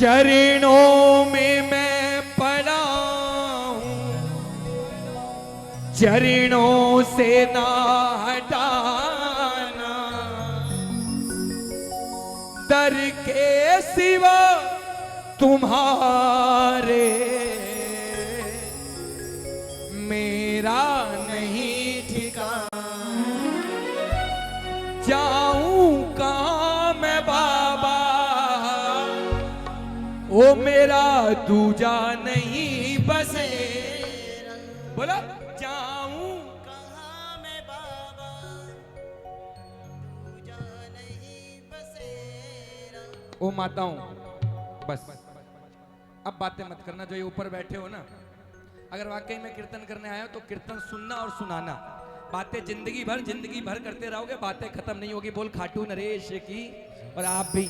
चरणों में मैं पड़ा हूँ, चरणों से ना हटाना, दर के सिवा तुम्हारे मेरा नहीं ठिकाना। जाऊं कहाँ मैं बाबा, ओ मेरा दूजा नहीं बसेरा। बोला जाऊं कहाँ मैं बाबा, दूजा नहीं बसेरा। ओ माताओं, बस अब बातें मत करना। जो ये ऊपर बैठे हो ना, अगर वाकई में कीर्तन करने आए हो तो कीर्तन सुनना और सुनाना। बातें जिंदगी भर करते रहोगे, बातें खत्म नहीं होगी। बोल खाटू नरेश की। और आप भी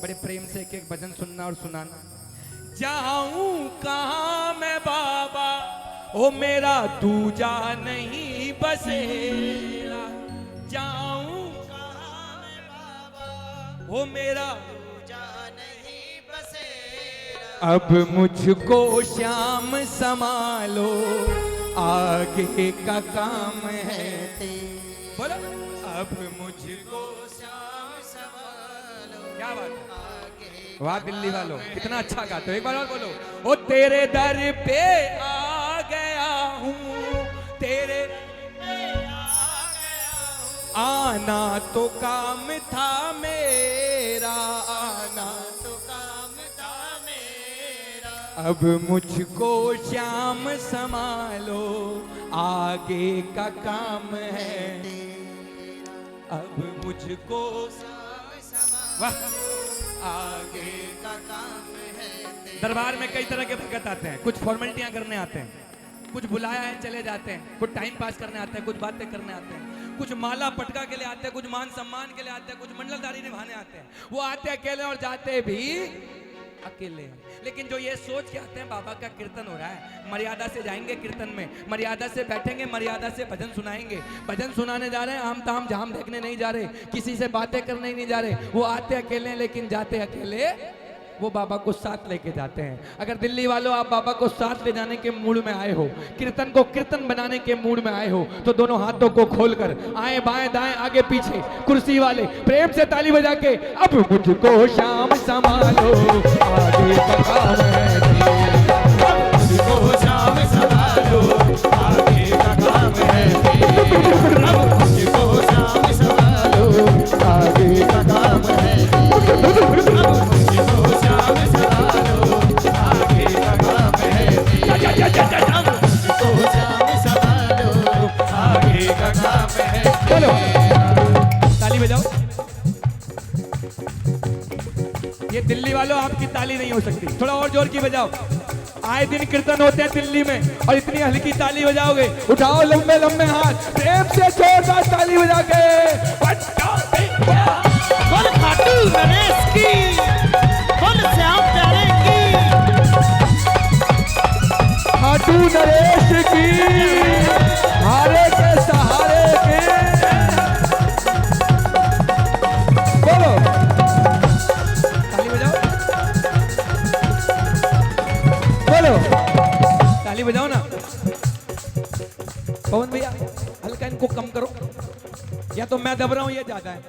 बड़े प्रेम से एक एक भजन सुनना और सुनाना। जाऊं कहाँ मैं बाबा, ओ मेरा दूजा नहीं बसेरा। जाऊं कहाँ मैं बाबा, ओ मेरा दूजा नहीं बसेरा। अब मुझको श्याम संभालो, आगे का काम है तेरा। बोलो अब मुझको श्याम संभालो, क्या बात है। आगे वाह दिल्ली वालों, कितना अच्छा गाते हो। एक बार और बोलो। ओ तेरे दर पे आ गया हूँ, तेरे आना तो काम था मेरा, आना तो काम था मेरा। अब मुझको श्याम संभालो, आगे का काम है। अब मुझको वाह आगे का काम है। दरबार में कई तरह के भगत आते हैं। कुछ फॉर्मेलिटियां करने आते हैं, कुछ बुलाया है चले जाते हैं, कुछ टाइम पास करने आते हैं, कुछ बातें करने आते हैं, कुछ माला पटका के लिए आते हैं, कुछ मान सम्मान के लिए आते हैं, कुछ मंडलदारी निभाने आते हैं। वो आते अकेले और जाते भी अकेले हैं। लेकिन जो ये सोच के आते हैं बाबा का कीर्तन हो रहा है, मर्यादा से जाएंगे कीर्तन में, मर्यादा से बैठेंगे, मर्यादा से भजन सुनाएंगे। भजन सुनाने जा रहे हैं, आम ताम झाम देखने नहीं जा रहे, किसी से बातें करने नहीं जा रहे। वो आते अकेले लेकिन जाते अकेले वो बाबा को साथ लेके जाते हैं। अगर दिल्ली वालों आप बाबा को साथ ले जाने के मूड में आए हो, कीर्तन को कीर्तन बनाने के मूड में आए हो, तो दोनों हाथों को खोलकर आए बाएं दाएं आगे पीछे कुर्सी वाले प्रेम से ताली बजा के अब मुझको शाम संभालो, आगे का काम है तेरा। अब मुझको शाम संभालो, आगे का काम है तेरा। अब मुझको शाम संभालो, आगे का काम है तेरा। बोलो ताली बजाओ। ये दिल्ली वालों आपकी ताली नहीं हो सकती, थोड़ा और जोर की बजाओ। आए दिन कीर्तन होते हैं दिल्ली में और इतनी हल्की ताली बजाओगे। उठाओ लंबे लंबे हाथ, प्रेम से जोरदार ताली बजा के बोल खाटू नरेश की, बोल श्याम प्यारे की, खाटू नरेश की, हारे के सहारे के। बोलो ताली बजाओ, बोलो ताली बजाओ ना। पवन भैया हल्का इनको कम करो, या तो मैं दब रहा हूं ये ज्यादा है।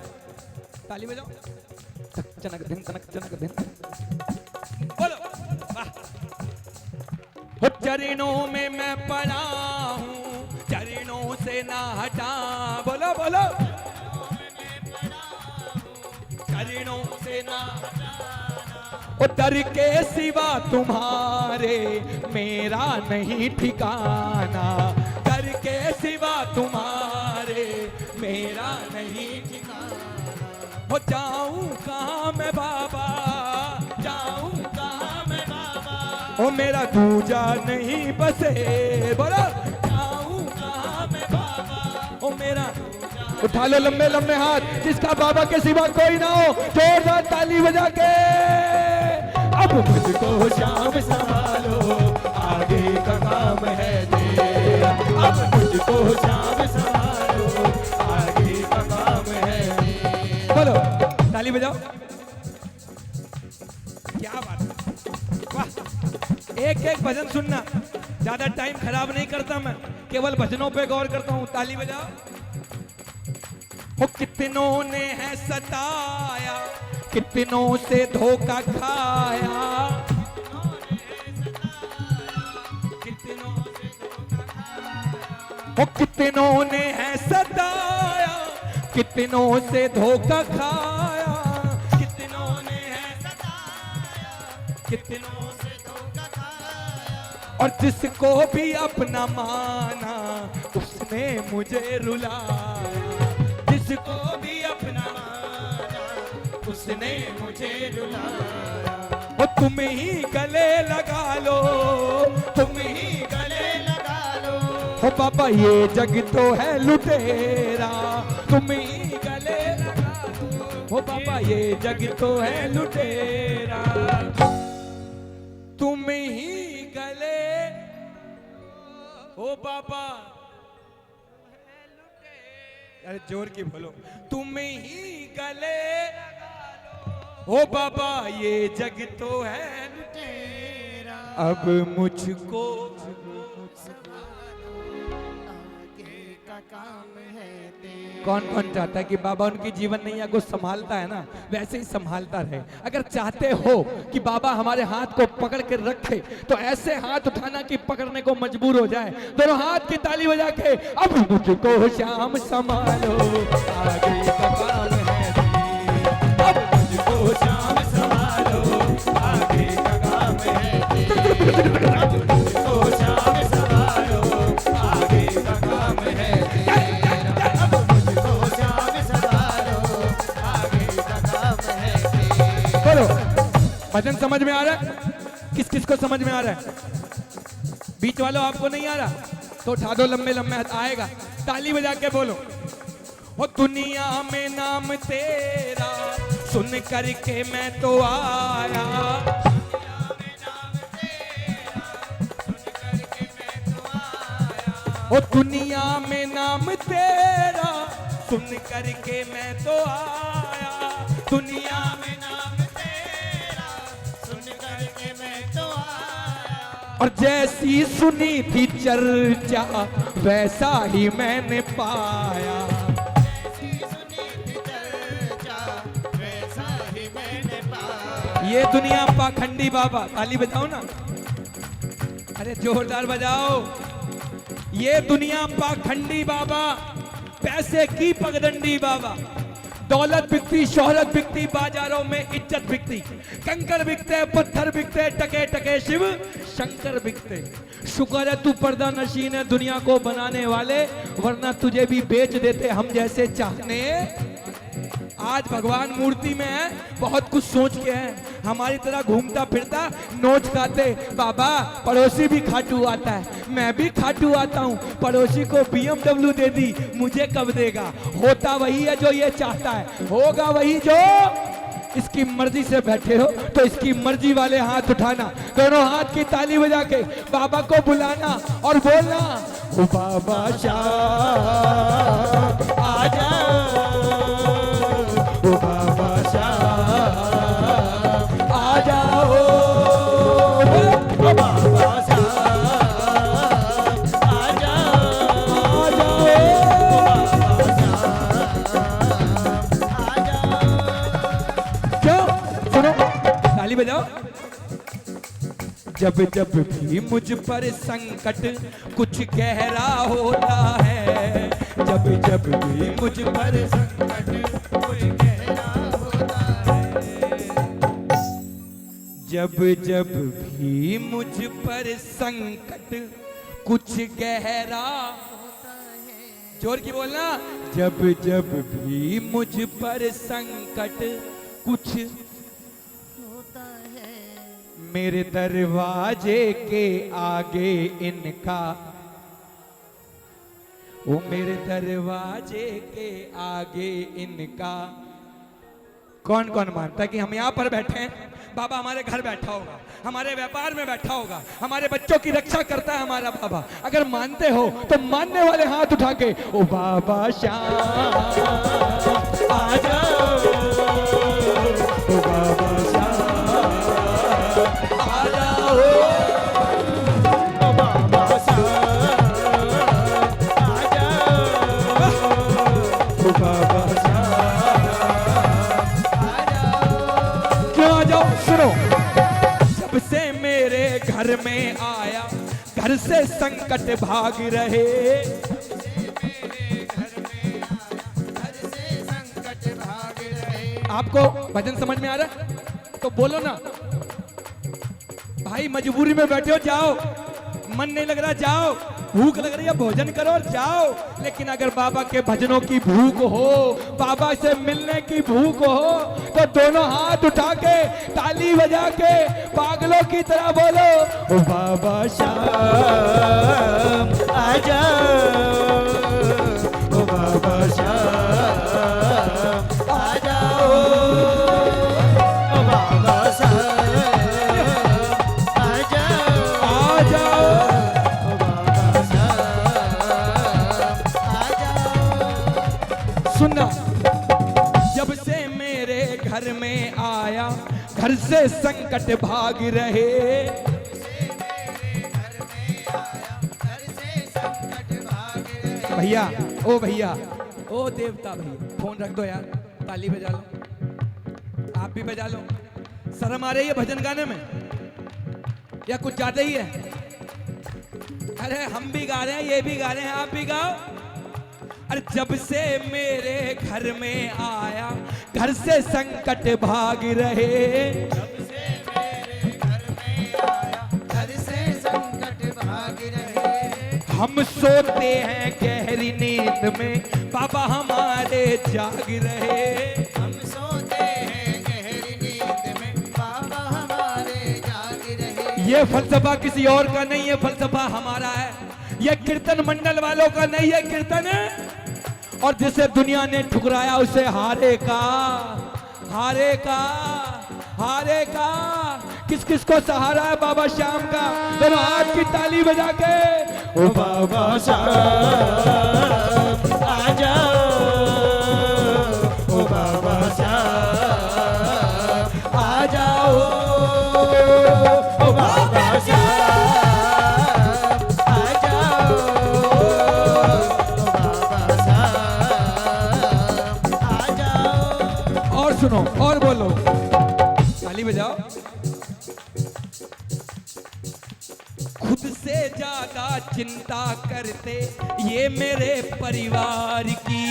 ताली बजाओ, चनक दिन चनक चनक दिन। बोलो वाह। हो चरणों में मैं पड़ा हूँ, चरणों से ना हटा। बोलो बोलो चरणों से ना ओ दर के सिवा तुम्हारे मेरा नहीं ठिकाना, दर के सिवा तुम्हारे मेरा नहीं ठिकाना। हो जाऊं कहाँ मैं बाबा, जाऊं कहाँ मैं बाबा, ओ मेरा दूजा नहीं बसे। बोलो जाऊं कहाँ मैं बाबा, ओ मेरा। उठा लो लंबे लंबे हाथ, जिसका बाबा के सिवा कोई ना हो, जोरदार ताली बजा के अब मुझको शाम संभालो, आगे का काम है तेरा। अब मुझको शाम संभालो, आगे का काम है तेरा। बोलो ताली बजाओ। क्या बात है, वाह। एक एक भजन सुनना, ज्यादा टाइम खराब नहीं करता मैं, केवल भजनों पे गौर करता हूँ। ताली बजाओ। वो कितनों ने है सताया, कितनों से धोखा खाया, वो कितनों ने है सताया, कितनों से धोखा खाया, कितनों ने है सताया, कितनों से धोखा खाया, और जिसको भी अपना माना उसने मुझे रुलाया, जिसको भी अपना माना उसने मुझे रुलाया। वो तुम ही गले लगा लो, तुम ही गले लगा लो, ओ बाबा ये जग तो है लुटेरा, तुम ही गले लगा लो, ओ बाबा ये जग तो है लुटेरा, तुम ही गले, ओ बाबा, अरे जोर की बोलो, तुम ही गले ओ बाबा ये जग तो है लुटेरा, अब मुझको कौन कौन चाहता है कि बाबा उनकी जीवन नैया को संभालता है ना, वैसे ही संभालता रहे। अगर चाहते हो कि बाबा हमारे हाथ को पकड़ के रखे तो ऐसे हाथ उठाना कि पकड़ने को मजबूर हो जाए। दोनों हाथ की ताली बजा के, अब मुझको श्याम संभालो आगे का काम है, अब मुझको श्याम संभालो आगे का काम है, अब मुझको श्याम संभालो आगे का काम है, भजन समझ में आ रहा है? किस किस को समझ में आ रहा है? बीच वालों आपको नहीं आ रहा तो उठा दो लंबे लंबे हाथ, आएगा। ताली बजा के बोलो, ओ दुनिया में नाम तेरा सुन करके मैं तो आया, ओ दुनिया में नाम तेरा सुन करके मैं तो आया, दुनिया में और जैसी सुनी थी चर्चा वैसा ही मैंने पाया, जैसी सुनी थी चर्चा वैसा ही मैंने पाया। ये दुनिया पाखंडी बाबा, ताली बजाओ ना, अरे जोरदार बजाओ। ये दुनिया पाखंडी बाबा, पैसे की पगडंडी बाबा, दौलत बिकती, शोहरत बिकती, बाजारों में इज्जत बिकती, कंकर बिकते, पत्थर बिकते, टके टके शिव शंकर बिकते। शुक्र है तू पर्दा नशीन है दुनिया को बनाने वाले, वरना तुझे भी बेच देते हम जैसे चाहने। आज भगवान मूर्ति में है, बहुत कुछ सोच के है, हमारी तरह घूमता फिरता नोच खाते। बाबा पड़ोसी भी खाटू आता है, मैं भी खाटू आता हूँ, पड़ोसी को BMW दे दी, मुझे कब देगा? होता वही है जो ये चाहता है, होगा वही जो इसकी मर्जी से बैठे हो तो इसकी मर्जी वाले हाथ उठाना, दोनों हाथ की ताली बजा के बाबा को बुलाना और बोलना, ओ बाबा शाह आ जाओ, ओ बाबा शाह आ जाओ, ओ बाबा शाह आ जाओ, आ जाओ, सुनो ताली बजाओ। जब जब भी मुझ पर संकट कुछ गहरा होता है, जब जब भी मुझ पर संकट कुछ गहरा होता है, जब जब भी मुझ पर संकट कुछ गहरा होता है, जोर की बोलना, जब जब भी मुझ पर संकट कुछ होता है, मेरे दरवाजे के आगे इनका, वो मेरे दरवाजे के आगे इनका। कौन कौन मानता है कि हम यहाँ पर बैठे हैं, बाबा हमारे घर बैठा होगा, हमारे व्यापार में बैठा होगा, हमारे बच्चों की रक्षा करता है हमारा बाबा? अगर मानते हो तो मानने वाले हाथ उठा के, ओ बाबा श्याम आ जाओ, ओ बाबा श्याम जाओ सुनो। जब से मेरे घर में आया, घर से संकट भाग रहे। आपको भजन समझ में आ रहा है तो बोलो ना भाई। मजबूरी में बैठे हो जाओ, मन नहीं लग रहा जाओ, भूख लग रही है भोजन करो और जाओ। लेकिन अगर बाबा के भजनों की भूख हो, बाबा से मिलने की भूख हो, तो दोनों हाथ उठा के ताली बजा के पागलों की तरह बोलो, ओ बाबा श्याम आ जाओ, ओ बाबा श्याम आ जाओ, ओ बाबा श्याम आ जाओ, आ जाओ। सुनना, जब से मेरे घर में आया, घर से संकट भाग रहे। भैया, ओ भैया, ओ देवता भैया, फोन रख दो यार, ताली बजा लो, आप भी बजा लो। शर्म आ रही है भजन गाने में या कुछ ज्यादा ही है? अरे हम भी गा रहे हैं, ये भी गा रहे हैं, आप भी गाओ। अरे जब से मेरे घर में आया, घर से संकट भाग रहे। जब से मेरे घर में आया, घर से संकट भाग रहे। हम सोते हैं गहरी नींद में, बाबा हमारे जाग रहे। हम सोते हैं गहरी नींद में, बाबा हमारे जाग रहे। ये फलसफा किसी और का नहीं है, फलसफा हमारा है। ये कीर्तन मंडल वालों का नहीं है कीर्तन, और जिसे दुनिया ने ठुकराया उसे हारेगा, हारेगा, हारेगा। किस किस को सहारा है बाबा श्याम का? दोनों हाथ की ताली बजा के, ओ बाबा श्याम आ जाओ, ओ बाबा श्याम आ जाओ, ओ बाबा श्याम आ जाओ, ओ बाबा श्याम आ जाओ। और सुनो और बोलो, ताली बजाओ। खुद से ज्यादा चिंता करते ये मेरे परिवार की,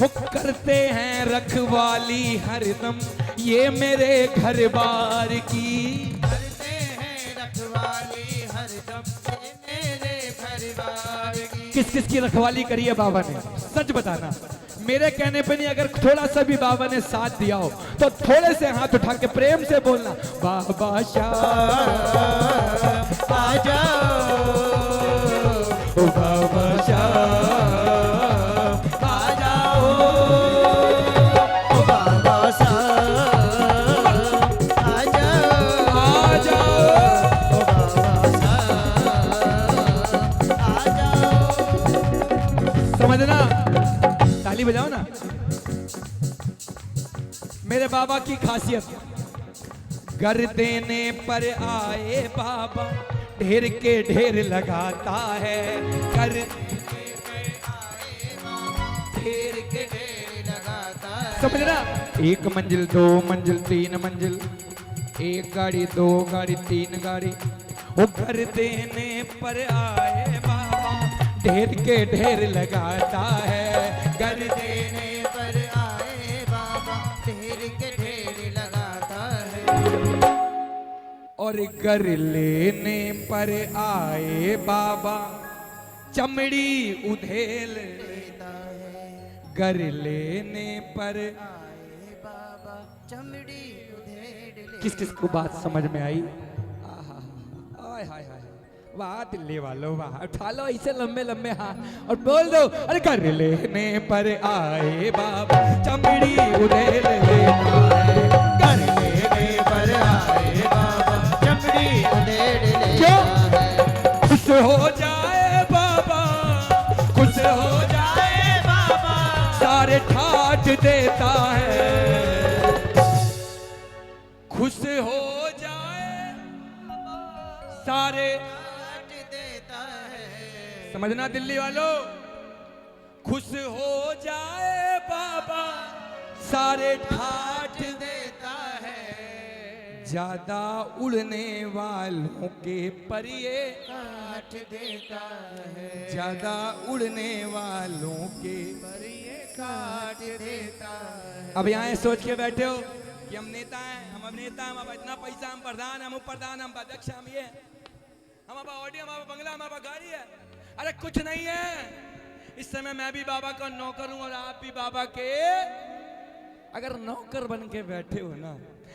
वो करते हैं रखवाली हरदम ये मेरे घर बार की, करते हैं रखवाली हरदम ये मेरे परिवार की। किस किस की रखवाली करी है बाबा ने? सच बताना, मेरे कहने पे नहीं, अगर थोड़ा सा भी बाबा ने साथ दिया हो तो थोड़े से हाथ उठा के प्रेम से बोलना, बाबा श्याम आ जाओ, ओ बाबा श्याम आ जाओ, ओ बाबा श्याम आ जाओ, आ जाओ। ओ बाबा श्याम आ जाओ। समझना, ताली बजाओ ना। मेरे बाबा की खासियत, घर देने पर आए बाबा ढेर के ढेर लगाता है, घर ढेर के ढेर लगाता है। समझना, एक मंजिल दो मंजिल तीन मंजिल, एक गाड़ी दो गाड़ी तीन गाड़ी, वो घर देने पर आए बाबा ढेर के ढेर लगाता है, घर देने पर आए बाबा ढेर के ढेर लगाता है। और घर लेने पर आए बाबा चमड़ी उधेल लेता है। घर लेने पर। आए बाबा चमड़ी उधेड़ ले। किस किस को बात समझ में आई? आहा, हाय हाय हाय, वाह दिल्ली वालों वाह, उठा लो ऐसे लंबे लंबे हाथ और बोल दो, अरे घर लेने पर आए बाबा चमड़ी उधेल लेता है, घर लेने पर आए बाबा चमड़ी उधेड़ लेता क्यों? है। खुश हो जाए बाबा, खुश हो जाए बाबा सारे ठाठ देता है, खुश हो जाए सारे काट देता है। समझना दिल्ली वालों, खुश हो जाए बाबा सारे ठाठ देता है ज्यादा उड़ने वालों के पर ये काट देता है ज्यादा उड़ने वालों के पर ये काट देता है। अब यहाँ सोच के बैठे हो कि हम नेता हैं, हम अब नेता हैं, हमारा इतना पैसा, हम प्रधान, हम उपप्रधान, हम अध्यक्ष, हम ये, हमारा ऑडी, हमारा बंगला, हमारा गाड़ी है। अरे कुछ नहीं है। इस समय मैं भी बाबा का नौकर हूं और आप भी बाबा के अगर नौकर बन के बैठे हो ना,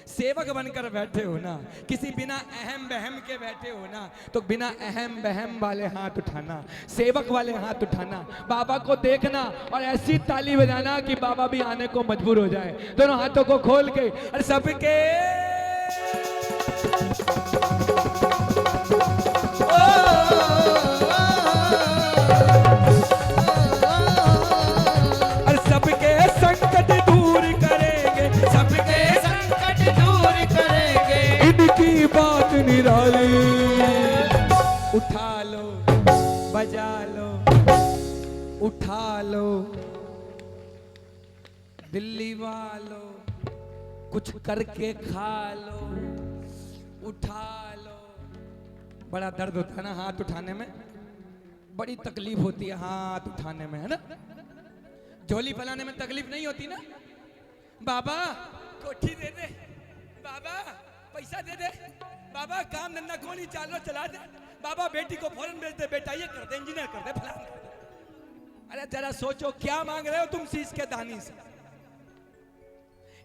सेवक बनकर बैठे हो ना, किसी बिना अहम बहम के बैठे हो ना, तो बिना अहम बहम वाले हाथ उठाना, सेवक वाले हाथ उठाना, बाबा को देखना और ऐसी ताली बजाना कि बाबा भी आने को मजबूर हो जाए। दोनों हाथों को खोल के और सबके और सबके संकट दूर करेंगे, सबके संकट दूर करेंगे इनकी बात निराली। उठा लो, बजा लो, उठा लो, दिल्ली वालों कुछ करके खा लो, उठा लो। बड़ा दर्द होता है ना हाथ उठाने में, बड़ी तकलीफ होती है हाथ उठाने में, है ना। झोली फैलाने में तकलीफ नहीं होती ना। बाबा कोठी दे दे, बाबा पैसा दे दे, बाबा काम धंधा को नहीं चाल चला दे, बाबा बेटी को फौरन भेज दे, बेटा ये कर दे, इंजीनियर कर दे, फलान कर दे। अरे जरा सोचो क्या मांग रहे हो तुम शीश के दानी से।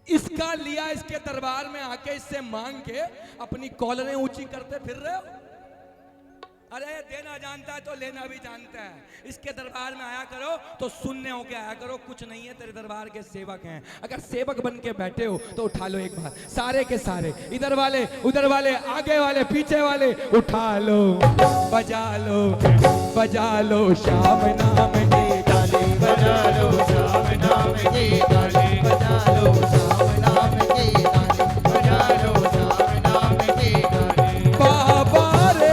इसका लिया इसके दरबार में आके इससे मांग के अपनी कॉलरें ऊंची करते फिर रहे हो। अरे देना जानता है तो लेना भी जानता है। इसके दरबार में आया करो तो सुनने होके आया करो, कुछ नहीं है तेरे दरबार के सेवक हैं। अगर सेवक बन के बैठे हो तो उठा लो एक बार, सारे के सारे, इधर वाले उधर वाले, आगे वाले पीछे वाले, उठा लो, बजा लो, बजा लो श्याम नाम की ताली, बजा लो श्याम नाम की ताली, बजा लो श्याम नाम की ताली, बजा लो श्याम नाम की ताली। बाबा रे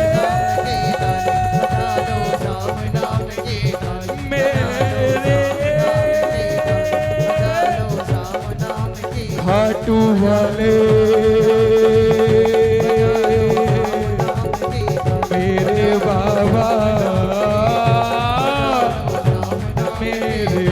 खाटू वाले मेरे बाबा, मेरे